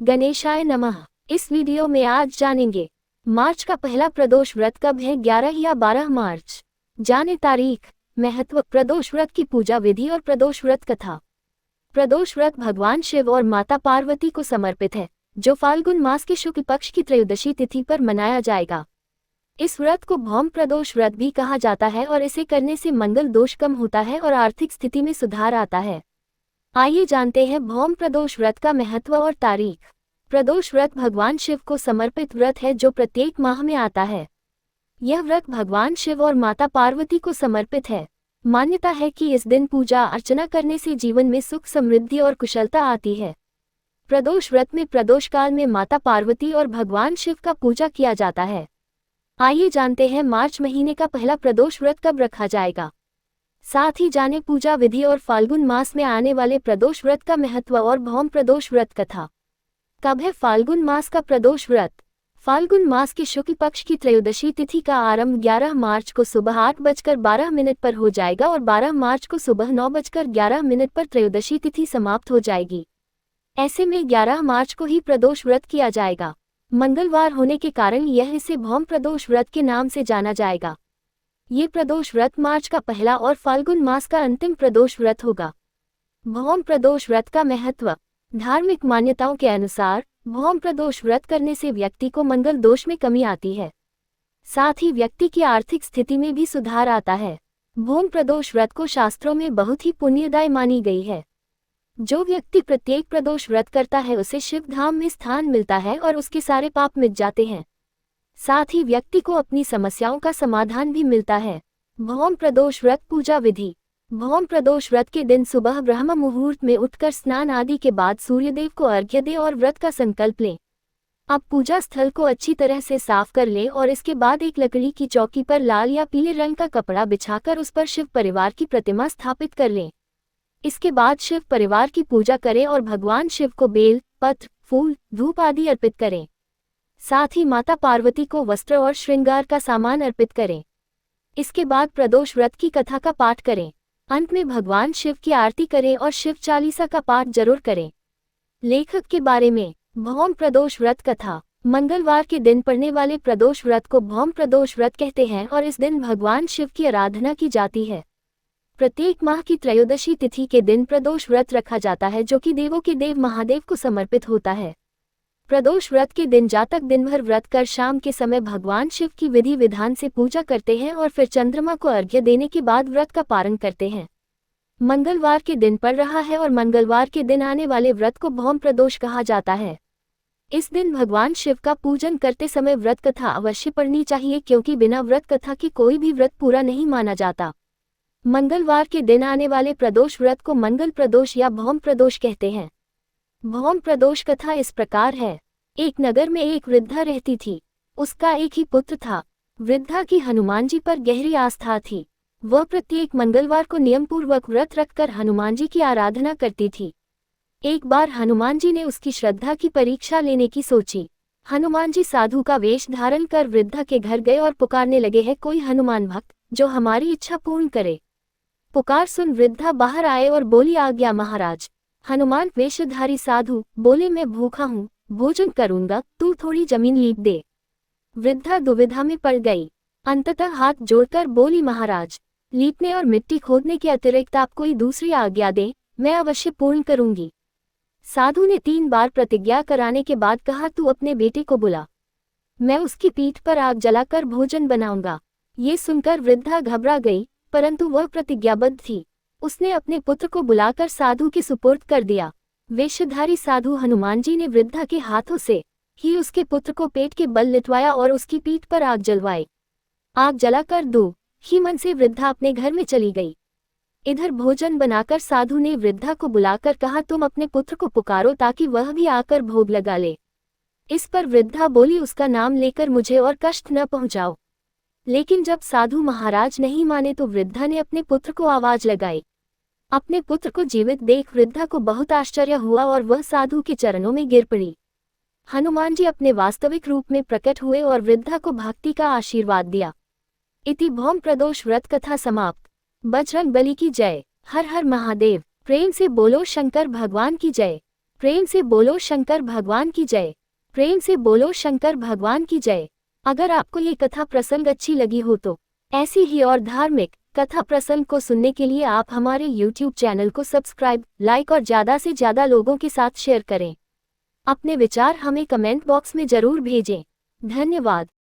गणेशाय नमः। इस वीडियो में आज जानेंगे मार्च का पहला प्रदोष व्रत कब है, 11 या 12 मार्च। जाने तारीख, महत्व, प्रदोष व्रत की पूजा विधि और प्रदोष व्रत कथा। प्रदोष व्रत भगवान शिव और माता पार्वती को समर्पित है, जो फाल्गुन मास के शुक्ल पक्ष की त्रयोदशी तिथि पर मनाया जाएगा। इस व्रत को भौम प्रदोष व्रत भी कहा जाता है और इसे करने से मंगल दोष कम होता है और आर्थिक स्थिति में सुधार आता है। आइए जानते हैं भौम प्रदोष व्रत का महत्व और तारीख। प्रदोष व्रत भगवान शिव को समर्पित व्रत है जो प्रत्येक माह में आता है। यह व्रत भगवान शिव और माता पार्वती को समर्पित है। मान्यता है कि इस दिन पूजा अर्चना करने से जीवन में सुख, समृद्धि और कुशलता आती है। प्रदोष व्रत में प्रदोष काल में माता पार्वती और भगवान शिव का पूजा किया जाता है। आइए जानते हैं मार्च महीने का पहला प्रदोष व्रत कब रखा जाएगा। साथ ही जाने पूजा विधि और फाल्गुन मास में आने वाले प्रदोष व्रत का महत्व और भौम प्रदोष व्रत कथा। कब है फाल्गुन मास का प्रदोष व्रत। फाल्गुन मास के शुक्ल पक्ष की त्रयोदशी तिथि का आरंभ 11 मार्च को सुबह 8:12 पर हो जाएगा और 12 मार्च को सुबह 9:11 पर त्रयोदशी तिथि समाप्त हो जाएगी। ऐसे में 11 मार्च को ही प्रदोष व्रत किया जाएगा। मंगलवार होने के कारण इसे भौम प्रदोष व्रत के नाम से जाना जाएगा। ये प्रदोष व्रत मार्च का पहला और फाल्गुन मास का अंतिम प्रदोष व्रत होगा। भौम प्रदोष व्रत का महत्व। धार्मिक मान्यताओं के अनुसार भौम प्रदोष व्रत करने से व्यक्ति को मंगल दोष में कमी आती है, साथ ही व्यक्ति की आर्थिक स्थिति में भी सुधार आता है। भौम प्रदोष व्रत को शास्त्रों में बहुत ही पुण्यदायी मानी गई है। जो व्यक्ति प्रत्येक प्रदोष व्रत करता है उसे शिव धाम में स्थान मिलता है और उसके सारे पाप मिट जाते हैं। साथ ही व्यक्ति को अपनी समस्याओं का समाधान भी मिलता है। भौम प्रदोष व्रत पूजा विधि। भौम प्रदोष व्रत के दिन सुबह ब्रह्म मुहूर्त में उठकर स्नान आदि के बाद सूर्यदेव को अर्घ्य दें और व्रत का संकल्प लें। अब पूजा स्थल को अच्छी तरह से साफ कर लें और इसके बाद एक लकड़ी की चौकी पर लाल या पीले रंग का कपड़ा बिछाकर उस पर शिव परिवार की प्रतिमा स्थापित कर लें। इसके बाद शिव परिवार की पूजा करें और भगवान शिव को बेल, पत्र, फूल, धूप आदि अर्पित करें। साथ ही माता पार्वती को वस्त्र और श्रृंगार का सामान अर्पित करें। इसके बाद प्रदोष व्रत की कथा का पाठ करें। अंत में भगवान शिव की आरती करें और शिव चालीसा का पाठ जरूर करें। लेखक के बारे में। भौम प्रदोष व्रत कथा। मंगलवार के दिन पड़ने वाले प्रदोष व्रत को भौम प्रदोष व्रत कहते हैं और इस दिन भगवान शिव की आराधना की जाती है। प्रत्येक माह की त्रयोदशी तिथि के दिन प्रदोष व्रत रखा जाता है, जो कि देवों के देव महादेव को समर्पित होता है। प्रदोष व्रत के दिन जातक दिन भर व्रत कर शाम के समय भगवान शिव की विधि विधान से पूजा करते हैं और फिर चंद्रमा को अर्घ्य देने के बाद व्रत का पारण करते हैं। मंगलवार के दिन पड़ रहा है और मंगलवार के दिन आने वाले व्रत को भौम प्रदोष कहा जाता है। इस दिन भगवान शिव का पूजन करते समय व्रत कथा अवश्य पढ़नी चाहिए, क्योंकि बिना व्रत कथा के कोई भी व्रत पूरा नहीं माना जाता। मंगलवार के दिन आने वाले प्रदोष व्रत को मंगल प्रदोष या भौम प्रदोष कहते हैं। भौम प्रदोष कथा इस प्रकार है। एक नगर में एक वृद्धा रहती थी। उसका एक ही पुत्र था। वृद्धा की हनुमान जी पर गहरी आस्था थी। वह प्रत्येक मंगलवार को नियमपूर्वक व्रत रखकर हनुमान जी की आराधना करती थी। एक बार हनुमान जी ने उसकी श्रद्धा की परीक्षा लेने की सोची। हनुमान जी साधु का वेश धारण कर वृद्धा के घर गए और पुकारने लगे, है कोई हनुमान भक्त जो हमारी इच्छा पूर्ण करे। पुकार सुन वृद्धा बाहर आए और बोली, आ गया महाराज। हनुमान वेशधारी साधु बोले, मैं भूखा हूँ, भोजन करूंगा, तू थोड़ी जमीन लीप दे। वृद्धा दुविधा में पड़ गई। अंततः हाथ जोड़कर बोली, महाराज, लीपने और मिट्टी खोदने के अतिरिक्त आप कोई दूसरी आज्ञा दें, मैं अवश्य पूर्ण करूंगी। साधु ने 3 बार प्रतिज्ञा कराने के बाद कहा, तू अपने बेटे को बुला, मैं उसकी पीठ पर आग जलाकर भोजन बनाऊंगा। ये सुनकर वृद्धा घबरा गई, परंतु वह प्रतिज्ञाबद्ध थी। उसने अपने पुत्र को बुलाकर साधु के सुपुर्द कर दिया। वेशधारी साधु हनुमान जी ने वृद्धा के हाथों से ही उसके पुत्र को पेट के बल लिटवाया और उसकी पीठ पर आग जलवाई। आग जलाकर 2 ही मन से वृद्धा अपने घर में चली गई। इधर भोजन बनाकर साधु ने वृद्धा को बुलाकर कहा, तुम अपने पुत्र को पुकारो ताकि वह भी आकर भोग लगा ले। इस पर वृद्धा बोली, उसका नाम लेकर मुझे और कष्ट न पहुंचाओ। लेकिन जब साधु महाराज नहीं माने तो वृद्धा ने अपने पुत्र को आवाज लगाई। अपने पुत्र को जीवित देख वृद्धा को बहुत आश्चर्य हुआ और वह साधु के चरणों में गिर पड़ी। हनुमान जी अपने वास्तविक रूप में प्रकट हुए और वृद्धा को भक्ति का आशीर्वाद दिया। इति भौम प्रदोष व्रत कथा समाप्त। बजरंग बली की जय। हर हर महादेव। प्रेम से बोलो शंकर भगवान की जय। प्रेम से बोलो शंकर भगवान की जय। प्रेम से बोलो शंकर भगवान की जय। अगर आपको ये कथा प्रसंग अच्छी लगी हो तो ऐसी ही और धार्मिक कथा प्रसंग को सुनने के लिए आप हमारे YouTube चैनल को सब्सक्राइब, लाइक और ज़्यादा से ज़्यादा लोगों के साथ शेयर करें। अपने विचार हमें कमेंट बॉक्स में ज़रूर भेजें। धन्यवाद।